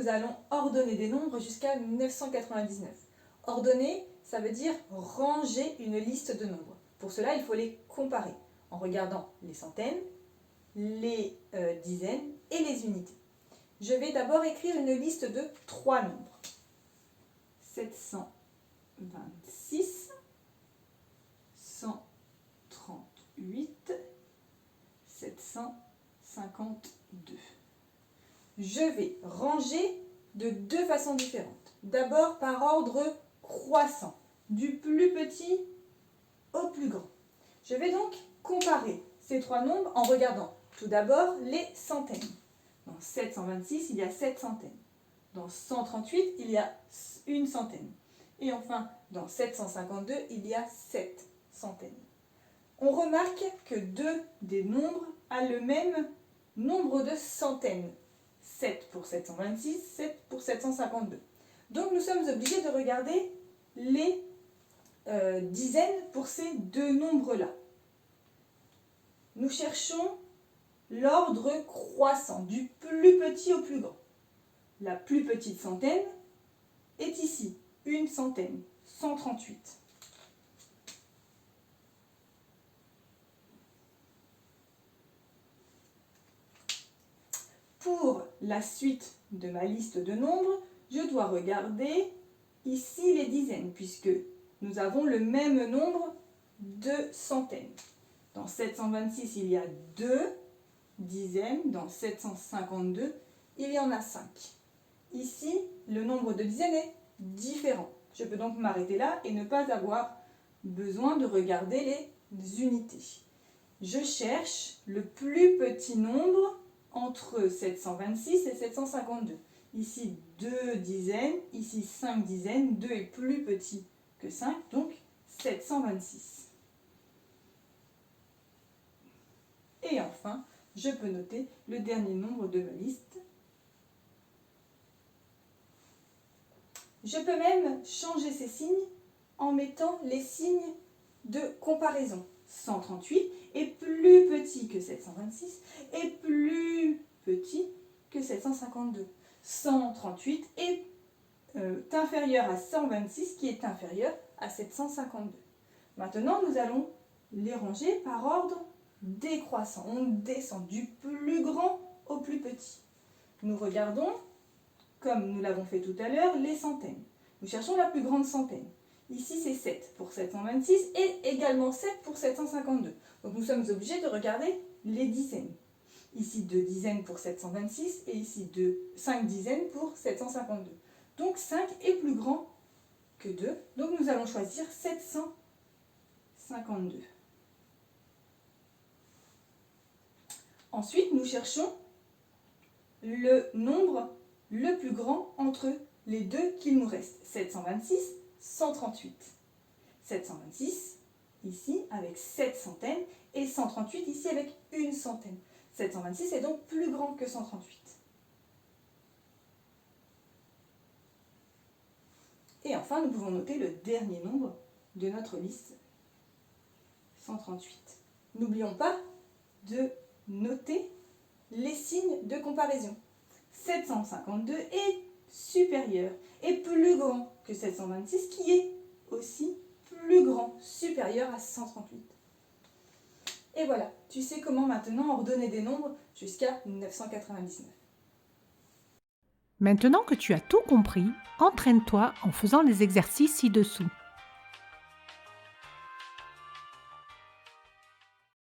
nous allons ordonner des nombres jusqu'à 999. Ordonner, ça veut dire ranger une liste de nombres. Pour cela, il faut les comparer en regardant les centaines, les dizaines et les unités. Je vais d'abord écrire une liste de 3 nombres. 726, 138, 752. Je vais ranger de 2 façons différentes. D'abord par ordre croissant, du plus petit au plus grand. Je vais donc comparer ces 3 nombres en regardant tout d'abord les centaines. Dans 726, il y a 7 centaines. Dans 138, il y a une centaine. Et enfin, dans 752, il y a 7 centaines. On remarque que 2 des nombres a le même nombre de centaines. 7 pour 726, 7 pour 752. Donc nous sommes obligés de regarder les dizaines pour ces 2 nombres-là. Nous cherchons l'ordre croissant, du plus petit au plus grand. La plus petite centaine est ici, une centaine, 138. Pour la suite de ma liste de nombres, je dois regarder ici les dizaines, puisque nous avons le même nombre de centaines. Dans 726, il y a 2 dizaines. Dans 752, il y en a 5. Ici, le nombre de dizaines est différent. Je peux donc m'arrêter là et ne pas avoir besoin de regarder les unités. Je cherche le plus petit nombre entre 726 et 752. Ici, 2 dizaines, ici 5 dizaines. 2 est plus petit que 5, donc 726. Et enfin, je peux noter le dernier nombre de ma liste. Je peux même changer ces signes en mettant les signes de comparaison. 138 est plus petit que 726 et plus petit que 752. 138 est inférieur à 126 qui est inférieur à 752. Maintenant, nous allons les ranger par ordre décroissant. On descend du plus grand au plus petit. Nous regardons, comme nous l'avons fait tout à l'heure, les centaines. Nous cherchons la plus grande centaine. Ici, c'est 7 pour 726 et également 7 pour 752. Donc nous sommes obligés de regarder les dizaines. Ici, 2 dizaines pour 726 et ici, 5 dizaines pour 752. Donc 5 est plus grand que 2. Donc nous allons choisir 752. Ensuite, nous cherchons le nombre le plus grand entre les deux qu'il nous reste. 726, 138. 726 ici avec 7 centaines et 138 ici avec une centaine. 726 est donc plus grand que 138. Et enfin, nous pouvons noter le dernier nombre de notre liste, 138. N'oublions pas de noter les signes de comparaison. 752 est supérieur et plus grand que 726 qui est aussi plus grand, supérieur à 138. Et voilà, tu sais comment maintenant ordonner des nombres jusqu'à 999. Maintenant que tu as tout compris, entraîne-toi en faisant les exercices ci-dessous.